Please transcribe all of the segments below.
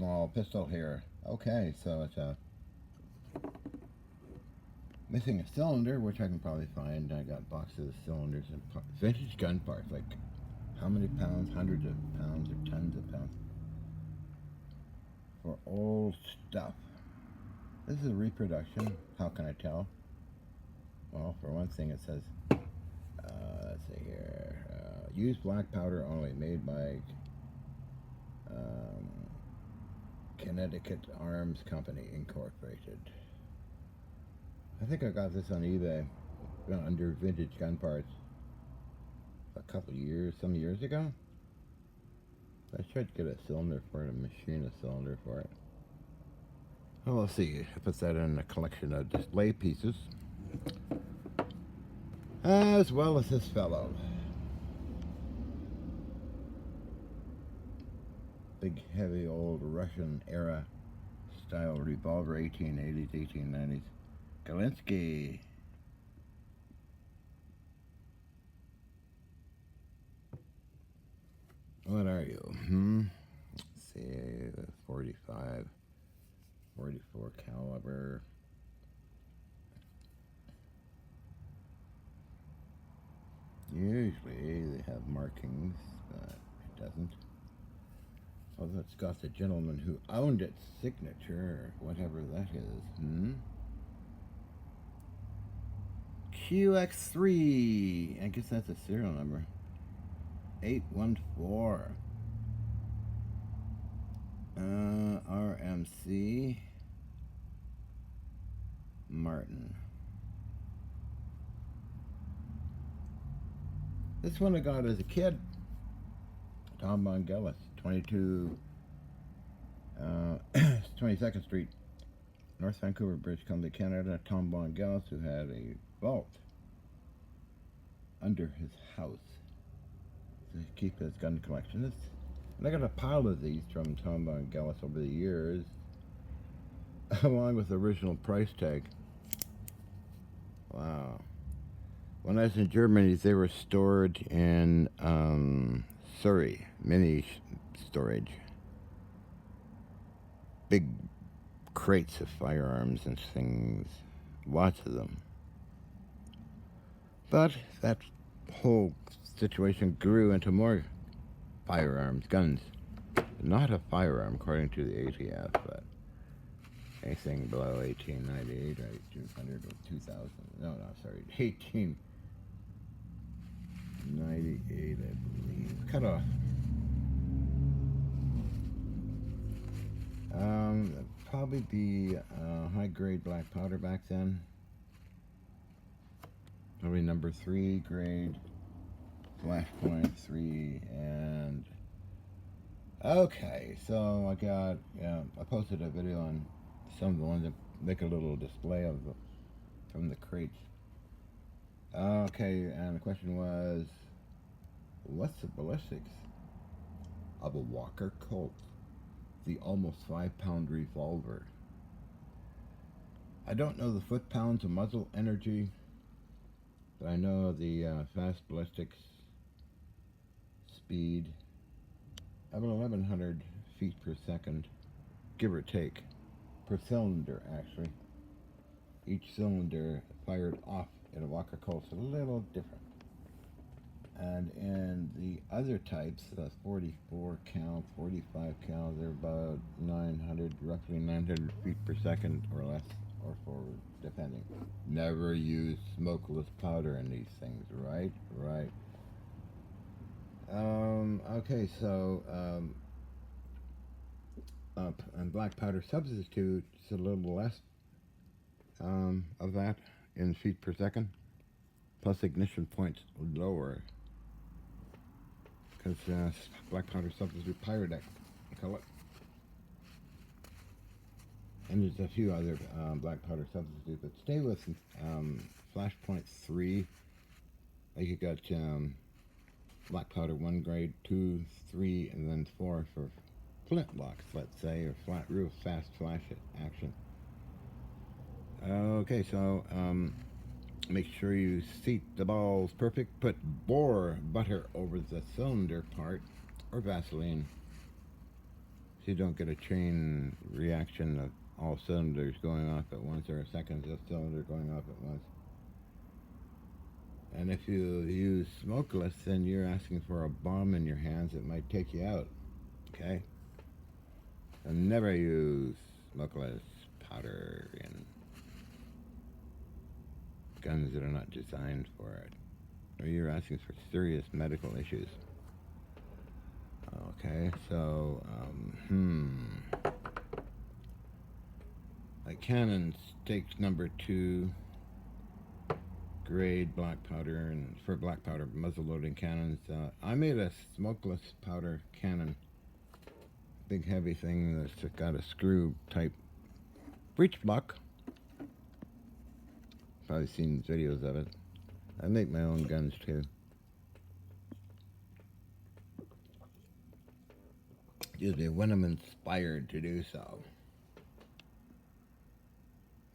small pistol here. Okay, so it's missing a cylinder, which I can probably find. I got boxes of cylinders and vintage gun parts. Like, how many pounds? Hundreds of pounds or tons of pounds for old stuff. This is a reproduction. How can I tell? Well, for one thing, it says, let's see here, use black powder only, made by Connecticut Arms Company Incorporated. I think I got this on eBay under vintage gun parts some years ago. I tried to get a cylinder for it, a machine a cylinder for it. Well, we'll see. I put that in a collection of display pieces, as well as this fellow. Big, heavy, old Russian era style revolver, 1880s, 1890s. Galinsky. What are you? Let's see, 45, 44 caliber. Usually they have markings, but it doesn't. Although it's got the gentleman who owned its signature, or whatever that is. QX3. I guess that's a serial number. 814. RMC Martin. This one I got as a kid. Tom Bongellis, 22nd Street, North Vancouver, British Columbia, Canada. Tom Bongellis, who had a vault under his house to keep his gun collection. And I got a pile of these from Tom Bongellis over the years, along with the original price tag. Wow. When I was in Germany, they were stored in Surrey, mini storage. Big crates of firearms and things, lots of them. But that whole situation grew into more firearms, guns. Not a firearm according to the ATF, but anything below 1898 or 1800 or 2000. No, sorry, 1898, I believe. Cut off. Probably be high-grade black powder back then. Probably number 3 grade, flashpoint 3, and okay. So I got, I posted a video on some of the ones that make a little display of from the crates. Okay, and the question was, what's the ballistics of a Walker Colt, the almost 5-pound revolver? I don't know the foot-pounds of muzzle energy, but I know the fast ballistics speed of 1,100 feet per second, give or take, per cylinder actually. Each cylinder fired off in a Walker Colt is a little different. And in the other types, the 44 cal, 45 cal, they're about 900, roughly 900 feet per second or less, or forward, depending. Never use smokeless powder in these things, right? Right. Okay, so, and black powder substitute is a little less of that in feet per second, plus ignition points lower, because black powder substitute pyrodeck, I call it. And there's a few other black powder substitutes, but stay with flashpoint 3. Like you got black powder 1 grade, 2, 3, and then 4 for flintlocks, let's say, or real fast flash action. Okay, so make sure you seat the balls perfect. Put boar butter over the cylinder part, or Vaseline. So you don't get a chain reaction of all cylinders going off at once, or a second cylinder going off at once. And if you use smokeless, then you're asking for a bomb in your hands that might take you out. Okay? And never use smokeless powder in guns that are not designed for it, or you're asking for serious medical issues. Okay, so, like Cannon's takes #2 grade black powder, and for black powder muzzle loading cannons, I made a smokeless powder cannon, big heavy thing that's got a screw type breech block. Probably seen videos of it. I make my own guns too. Usually when I'm inspired to do so.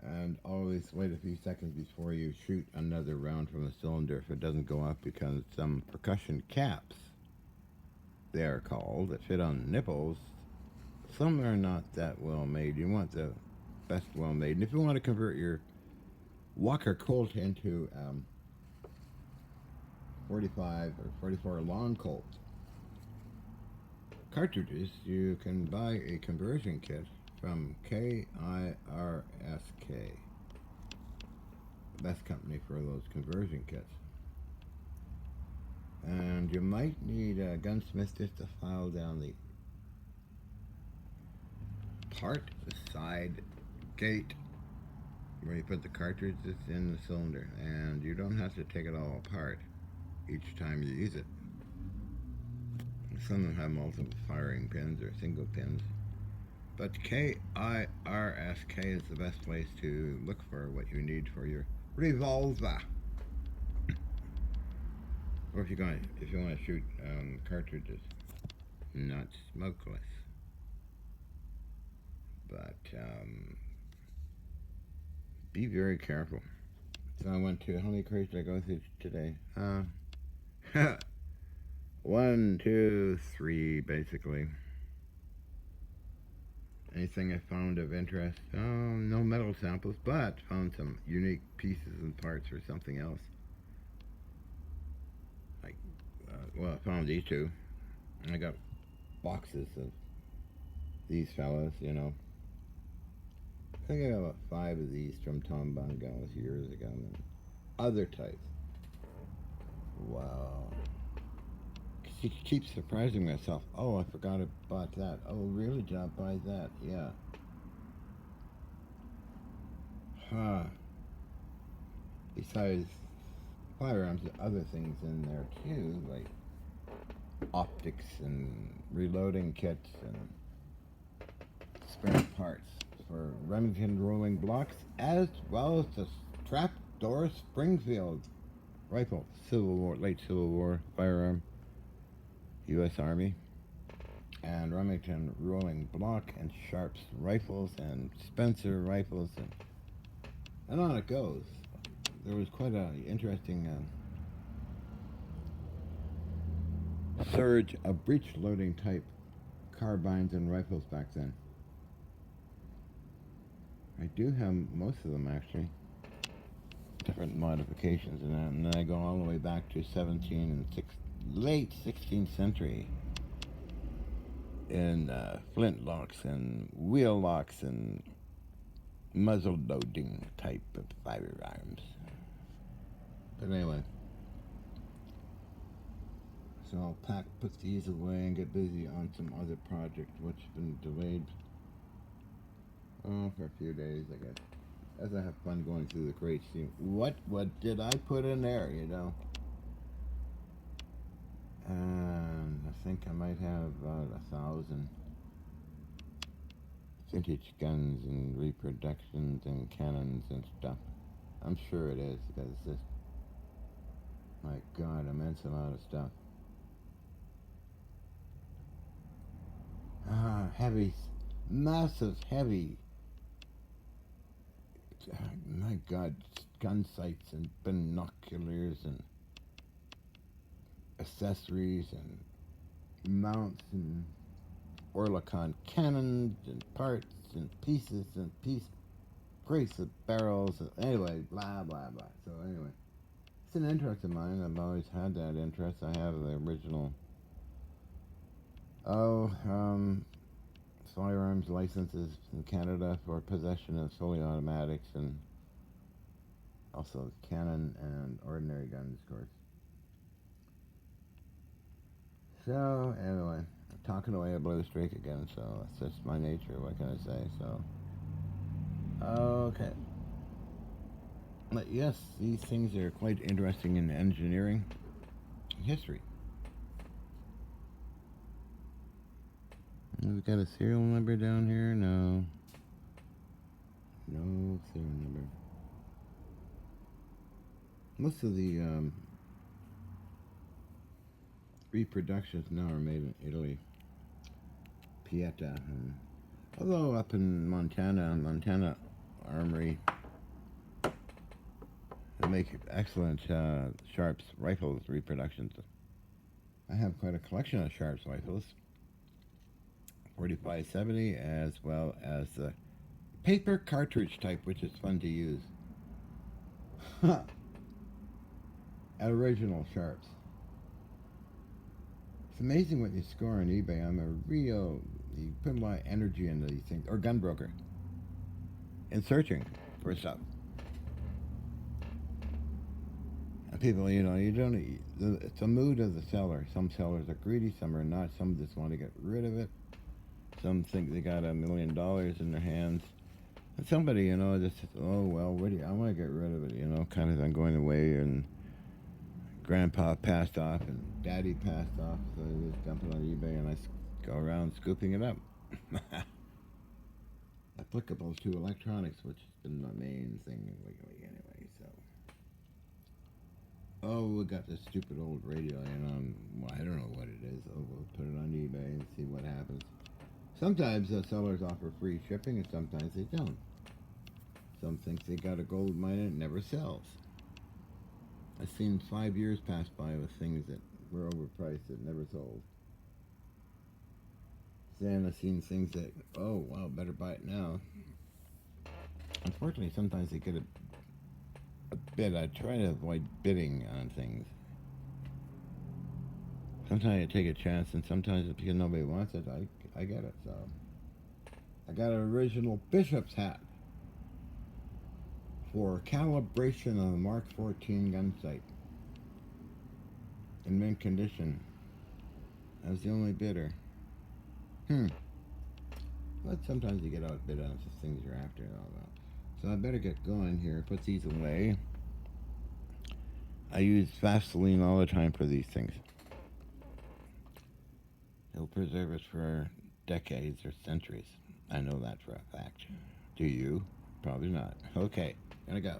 And always wait a few seconds before you shoot another round from the cylinder if it doesn't go off, because some percussion caps, they are called, that fit on nipples, some are not that well made. You want the best well made. And if you want to convert your Walker Colt into 45 or 44 long Colt cartridges, you can buy a conversion kit from KIRSK, the best company for those conversion kits. And you might need a gunsmith just to file down the part, the side gate, where you put the cartridges in the cylinder, and you don't have to take it all apart each time you use it. Some of them have multiple firing pins or single pins, but KIRSK is the best place to look for what you need for your revolver. Or if you want to shoot cartridges, not smokeless. But be very careful. So I went to, how many crates did I go through today? 1, 2, 3, basically. Anything I found of interest? No metal samples, but found some unique pieces and parts for something else. Like, I found these two. I got boxes of these fellas, you know. I think I got about 5 of these from Tom Bungall's years ago. And other types. Wow. She keeps surprising myself. Oh, I forgot I bought that. Oh, really? Did I buy that? Yeah. Huh. Besides firearms, there are other things in there too, like optics and reloading kits and spare parts for Remington rolling blocks, as well as the trapdoor Springfield rifle, late Civil War firearm, U.S. Army, and Remington rolling block and Sharps rifles and Spencer rifles, and on it goes. There was quite an interesting surge of breech loading type carbines and rifles back then. I do have most of them, actually. Different modifications, and then I go all the way back to late 16th century in flintlocks and wheel locks and muzzle loading type of firearms. But anyway, so I'll put these away and get busy on some other project which has been delayed for a few days, I guess. As I have fun going through the crates, seeing what did I put in there, you know? And I think I might have about 1,000 vintage guns and reproductions and cannons and stuff. I'm sure it is, because it's just, my God, immense amount of stuff. Heavy, massive, heavy, my God, gun sights and binoculars and accessories and mounts and Orlikon cannons and parts and pieces and brace of barrels. Anyway, blah, blah, blah. So anyway, it's an interest of mine. I've always had that interest. I have the original, oh, firearms licenses in Canada for possession of fully automatics and also cannon and ordinary guns, of course. So, anyway, I'm talking away a blue streak again, so that's just my nature. What can I say? So, okay. But yes, these things are quite interesting in engineering history. We've got a serial number down here? No. No serial number. Most of the reproductions now are made in Italy. Pieta. Although up in Montana Armory, they make excellent Sharps rifles reproductions. I have quite a collection of Sharps rifles. 4570 as well as the paper cartridge type, which is fun to use. At original Sharps. It's amazing what you score on eBay. You put a lot of energy into these things, or gun broker, in searching for stuff. And people, you don't, it's a mood of the seller. Some sellers are greedy, some are not, some just want to get rid of it. Some think they got $1 million in their hands. And somebody, just, oh, well, I want to get rid of it, kind of, I'm going away, and Grandpa passed off and Daddy passed off, so I just dump it on eBay and I go around scooping it up. Applicable to electronics, which has been my main thing lately anyway, so. Oh, we got this stupid old radio, I don't know what it is. Oh, we'll put it on eBay and see what happens. Sometimes the sellers offer free shipping and sometimes they don't. Some think they got a gold mine and it never sells. I've seen 5 years pass by with things that were overpriced that never sold. Then I've seen things that, oh, wow, better buy it now. Unfortunately, sometimes they get a bid. I try to avoid bidding on things. Sometimes I take a chance, and sometimes if nobody wants it, I get it. So I got an original Bishop's hat for calibration on a Mark 14 gun sight in mint condition. I was the only bidder. But sometimes you get outbid on the things you're after and all that. So I better get going here. Put these away. I use Vaseline all the time for these things. It'll preserve us for decades or centuries. I know that for a fact. Do you? Probably not. Okay, gotta go.